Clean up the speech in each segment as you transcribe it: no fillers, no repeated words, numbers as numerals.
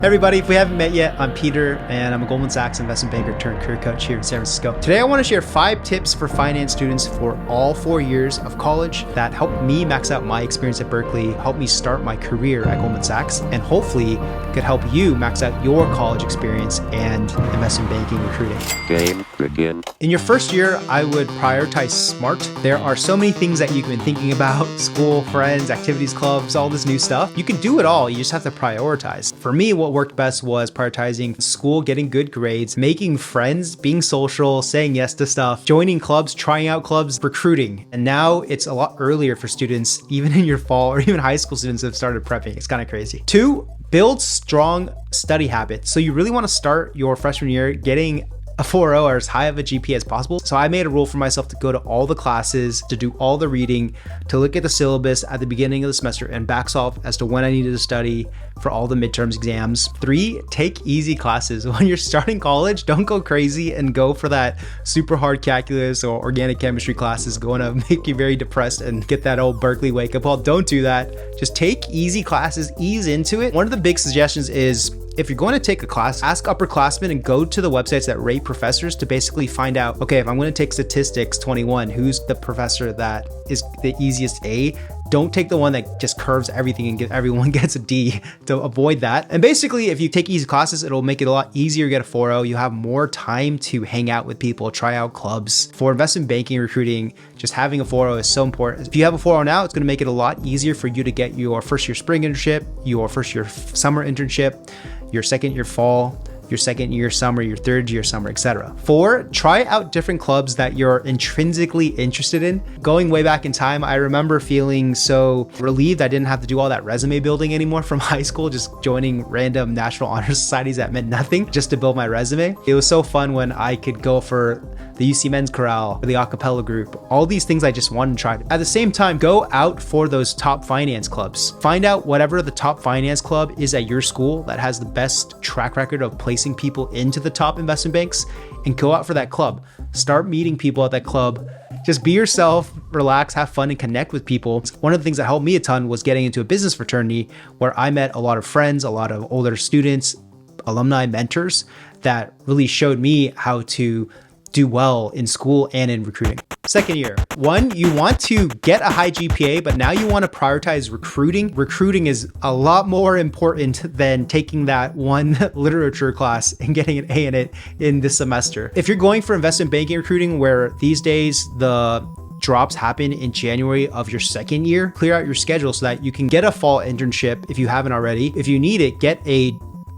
Hey everybody, if we haven't met yet, I'm Peter and I'm a Goldman Sachs investment banker turned career coach here in San Francisco. Today I want to share 5 tips for finance students for all 4 years of college that helped me max out my experience at Berkeley, helped me start my career at Goldman Sachs, and hopefully could help you max out your college experience and investment banking recruiting. Game begin. In your first year, I would prioritize SMART. There are so many things that you've been thinking about, school, friends, activities, clubs, all this new stuff. You can do it all, you just have to prioritize. For me, what worked best was prioritizing school, getting good grades, making friends, being social, saying yes to stuff, joining clubs, trying out clubs, recruiting. And now it's a lot earlier for students, even in your fall or even high school students have started prepping. It's kind of crazy. 2, build strong study habits. So you really want to start your freshman year getting a 4.0 or as high of a GPA as possible. So I made a rule for myself to go to all the classes, to do all the reading, to look at the syllabus at the beginning of the semester and back solve as to when I needed to study for all the midterms exams. 3, take easy classes. When you're starting college, don't go crazy and go for that super hard calculus or organic chemistry classes going to make you very depressed and get that old Berkeley wake up call. Don't do that. Just take easy classes, ease into it. One of the big suggestions is if you're going to take a class, ask upperclassmen and go to the websites that rate professors to basically find out, okay, if I'm going to take statistics 21, who's the professor that is the easiest A? Don't take the one that just curves everything and everyone gets a D, to avoid that. And basically, if you take easy classes, it'll make it a lot easier to get a 4.0. You have more time to hang out with people, try out clubs. For investment banking recruiting, just having a 4.0 is so important. If you have a 4.0 now, it's going to make it a lot easier for you to get your first year spring internship, your first year summer internship, your second year fall, your second year summer, your third year summer, etc. 4, try out different clubs that you're intrinsically interested in. Going way back in time, I remember feeling so relieved I didn't have to do all that resume building anymore from high school, just joining random National Honor Societies that meant nothing just to build my resume. It was so fun when I could go for the UC Men's Chorale, the a cappella group, all these things I just wanted to try. At the same time, go out for those top finance clubs. Find out whatever the top finance club is at your school that has the best track record of placing people into the top investment banks and go out for that club. Start meeting people at that club. Just be yourself, relax, have fun, and connect with people. One of the things that helped me a ton was getting into a business fraternity where I met a lot of friends, a lot of older students, alumni, mentors that really showed me how to do well in school and in recruiting. Second year, 1, you want to get a high GPA, but now you want to prioritize recruiting. Recruiting is a lot more important than taking that one literature class and getting an A in it in this semester. If you're going for investment banking recruiting, where these days the drops happen in January of your second year, clear out your schedule so that you can get a fall internship if you haven't already. If you need it, get a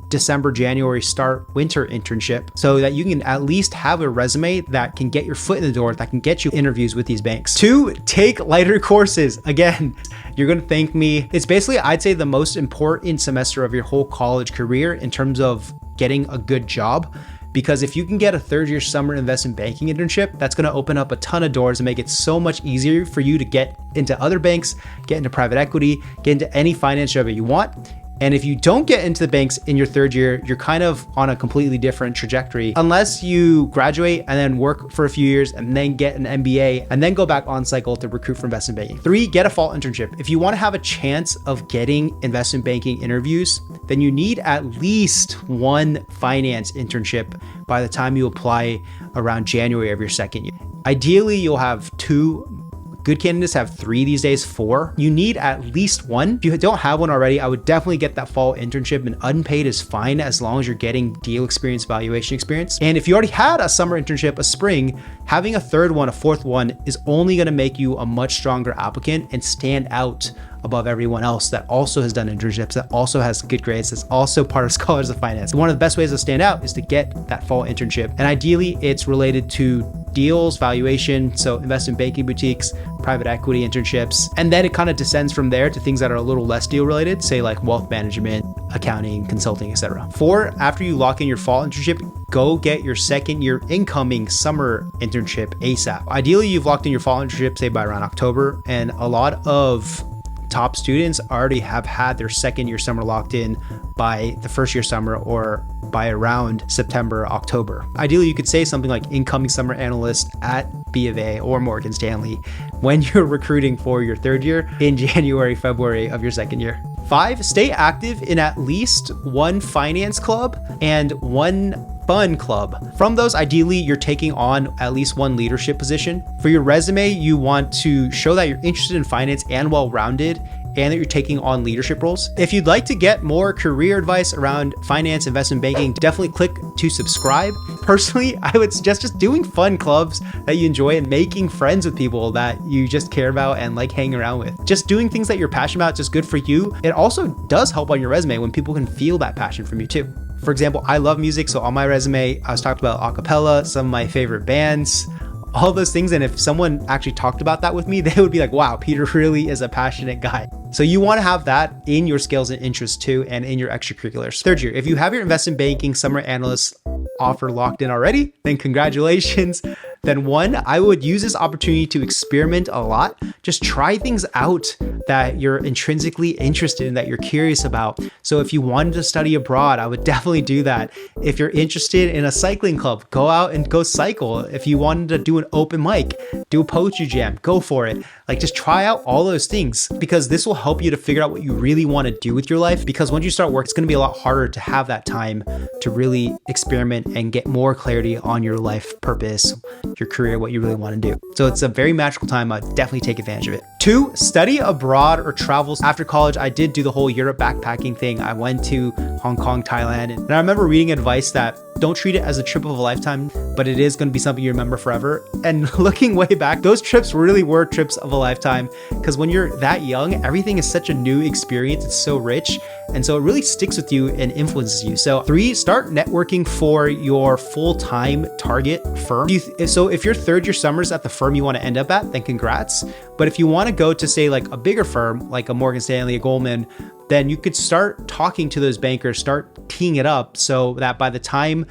December, January start winter internship so that you can at least have a resume that can get your foot in the door, that can get you interviews with these banks. 2, take lighter courses. Again, you're going to thank me. It's basically, I'd say, the most important semester of your whole college career in terms of getting a good job. Because if you can get a third year summer investment banking internship, that's going to open up a ton of doors and make it so much easier for you to get into other banks, get into private equity, get into any finance job that you want. And if you don't get into the banks in your third year, you're kind of on a completely different trajectory unless you graduate and then work for a few years and then get an MBA and then go back on cycle to recruit for investment banking. 3, get a fall internship. If you want to have a chance of getting investment banking interviews, then you need at least 1 finance internship by the time you apply around January of your second year. Ideally, you'll have 2. Good candidates have 3 these days, 4. You need at least 1. If you don't have one already, I would definitely get that fall internship, and unpaid is fine as long as you're getting deal experience, valuation experience. And if you already had a summer internship, a spring, having a third one, a fourth one is only going to make you a much stronger applicant and stand out above everyone else that also has done internships, that also has good grades, that's also part of Scholars of Finance. One of the best ways to stand out is to get that fall internship. And ideally, it's related to deals, valuation, so investment banking boutiques, private equity internships. And then it kind of descends from there to things that are a little less deal related, say like wealth management, accounting, consulting, etc. 4, after you lock in your fall internship, go get your second year incoming summer internship ASAP. Ideally, you've locked in your fall internship, say by around October, and a lot of top students already have had their second year summer locked in by the first year summer or by around September, October. Ideally, you could say something like incoming summer analyst at B of A or Morgan Stanley when you're recruiting for your third year in January, February of your second year. 5, stay active in at least one finance club and one fun club. From those, ideally, you're taking on at least one leadership position. For your resume, you want to show that you're interested in finance and well-rounded, and that you're taking on leadership roles. If you'd like to get more career advice around finance, investment banking, definitely click to subscribe. Personally, I would suggest just doing fun clubs that you enjoy and making friends with people that you just care about and like hanging around with. Just doing things that you're passionate about is just good for you. It also does help on your resume when people can feel that passion from you too. For example, I love music, so on my resume, I was talking about a cappella, some of my favorite bands, all those things. And if someone actually talked about that with me, they would be like, wow, Peter really is a passionate guy. So you want to have that in your skills and interests too, and in your extracurriculars. Third year, if you have your investment banking summer analyst offer locked in already, then congratulations. Then 1, I would use this opportunity to experiment a lot. Just try things out that you're intrinsically interested in, that you're curious about. So if you wanted to study abroad, I would definitely do that. If you're interested in a cycling club, go out and go cycle. If you wanted to do an open mic, do a poetry jam, go for it. Like, just try out all those things, because this will help you to figure out what you really want to do with your life. Because once you start work, it's going to be a lot harder to have that time to really experiment and get more clarity on your life purpose, your career, what you really want to do. So it's a very magical time. I'd definitely take advantage of it. 2, study abroad or travel. After college, I did do the whole Europe backpacking thing. I went to Hong Kong, Thailand, and I remember reading advice that don't treat it as a trip of a lifetime, but it is going to be something you remember forever. And looking way back, those trips really were trips of a lifetime, because when you're that young, everything is such a new experience. It's so rich. And so it really sticks with you and influences you. So 3, start networking for your full-time target firm. So if your third year summer's at the firm you want to end up at, then congrats. But if you want to go to, say, like a bigger firm, like a Morgan Stanley, a Goldman, then you could start talking to those bankers, start teeing it up so that by the time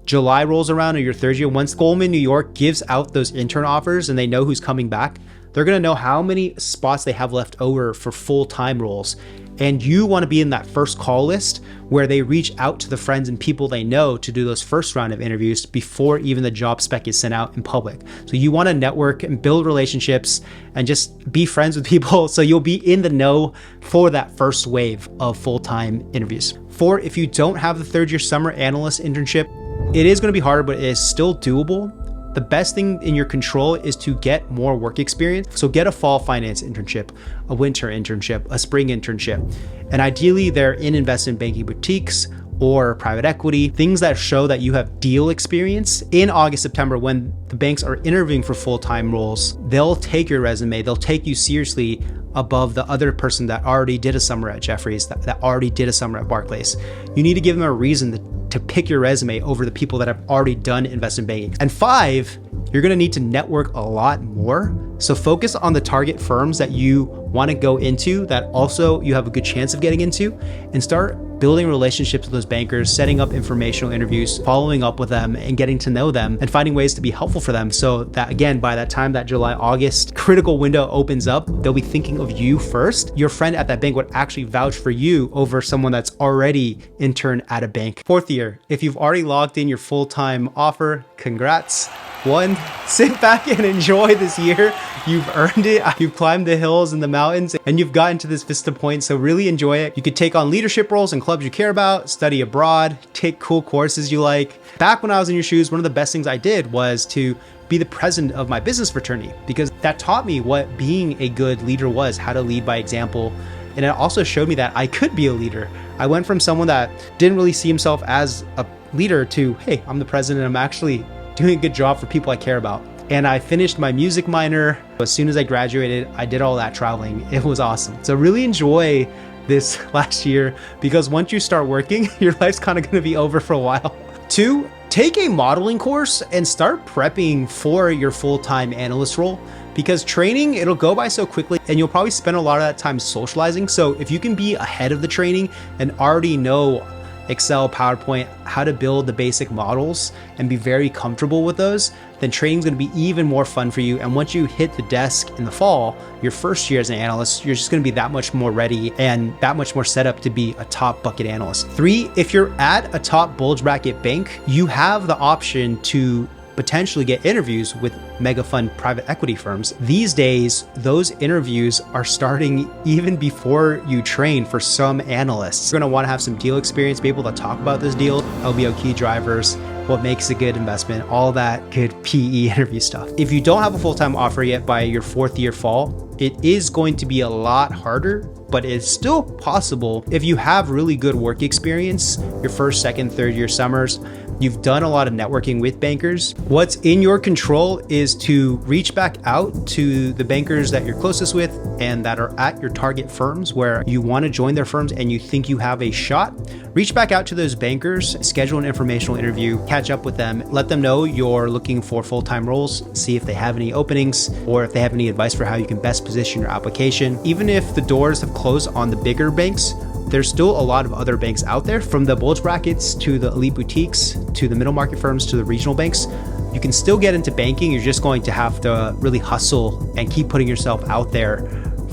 July rolls around or your third year, once Goldman New York gives out those intern offers and they know who's coming back, they're going to know how many spots they have left over for full-time roles. And you want to be in that first call list where they reach out to the friends and people they know to do those first round of interviews before even the job spec is sent out in public. So you want to network and build relationships and just be friends with people so you'll be in the know for that first wave of full-time interviews. 4, if you don't have the third year summer analyst internship, it is going to be harder, but it is still doable. The best thing in your control is to get more work experience. So get a fall finance internship, a winter internship, a spring internship. And ideally they're in investment banking boutiques or private equity, things that show that you have deal experience. In August, September, when the banks are interviewing for full-time roles, they'll take your resume, they'll take you seriously above the other person that already did a summer at Jefferies, that already did a summer at Barclays. You need to give them a reason to pick your resume over the people that have already done investment banking. And 5, you're gonna need to network a lot more. So focus on the target firms that you wanna go into, that also you have a good chance of getting into, and start building relationships with those bankers, setting up informational interviews, following up with them and getting to know them and finding ways to be helpful for them. So that, again, by that time that July, August critical window opens up, they'll be thinking of you first. Your friend at that bank would actually vouch for you over someone that's already interned at a bank. 4th year, if you've already logged in your full-time offer, congrats. 1, sit back and enjoy this year. You've earned it. You've climbed the hills and the mountains and you've gotten to this vista point. So really enjoy it. You could take on leadership roles in clubs you care about, study abroad, take cool courses you like. Back when I was in your shoes, one of the best things I did was to be the president of my business fraternity, because that taught me what being a good leader was, how to lead by example. And it also showed me that I could be a leader. I went from someone that didn't really see himself as a leader to, hey, I'm the president. I'm actually doing a good job for people I care about. And I finished my music minor. As soon as I graduated, I did all that traveling. It was awesome. So really enjoy this last year, because once you start working, your life's kind of going to be over for a while. 2, take a modeling course and start prepping for your full-time analyst role, because training, it'll go by so quickly and you'll probably spend a lot of that time socializing. So if you can be ahead of the training and already know Excel, PowerPoint, how to build the basic models and be very comfortable with those, then training's gonna be even more fun for you. And once you hit the desk in the fall, your first year as an analyst, you're just gonna be that much more ready and that much more set up to be a top bucket analyst. 3, if you're at a top bulge bracket bank, you have the option to potentially get interviews with mega fund private equity firms. These days, those interviews are starting even before you train for some analysts. You're gonna wanna have some deal experience, be able to talk about this deal, LBO key drivers, what makes a good investment, all that good PE interview stuff. If you don't have a full-time offer yet by your 4th year fall, it is going to be a lot harder, but it's still possible if you have really good work experience, your 1st, 2nd, 3rd year summers, you've done a lot of networking with bankers. What's in your control is to reach back out to the bankers that you're closest with and that are at your target firms where you want to join their firms and you think you have a shot. Reach back out to those bankers, schedule an informational interview, catch up with them, let them know you're looking for full-time roles, see if they have any openings or if they have any advice for how you can best position your application. Even if the doors have closed on the bigger banks, there's still a lot of other banks out there, from the bulge brackets to the elite boutiques to the middle market firms to the regional banks. You can still get into banking. You're just going to have to really hustle and keep putting yourself out there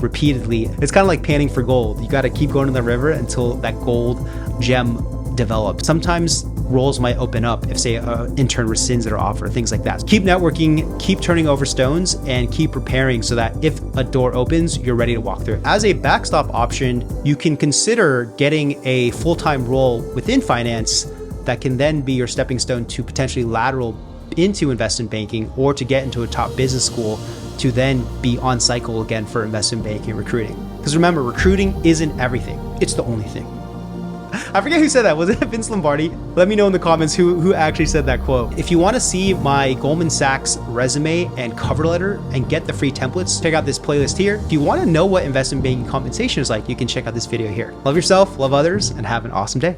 repeatedly. It's kind of like panning for gold. You got to keep going to the river until that gold gem develops. Sometimes roles might open up if, say, an intern rescinds their offer, things like that. Keep networking, keep turning over stones, and keep preparing so that if a door opens, you're ready to walk through it. As a backstop option, you can consider getting a full-time role within finance that can then be your stepping stone to potentially lateral into investment banking or to get into a top business school to then be on cycle again for investment banking recruiting. Because remember, recruiting isn't everything. It's the only thing. I forget who said that. Was it Vince Lombardi? Let me know in the comments who actually said that quote. If you want to see my Goldman Sachs resume and cover letter and get the free templates, check out this playlist here. If you want to know what investment banking compensation is like, you can check out this video here. Love yourself, love others, and have an awesome day.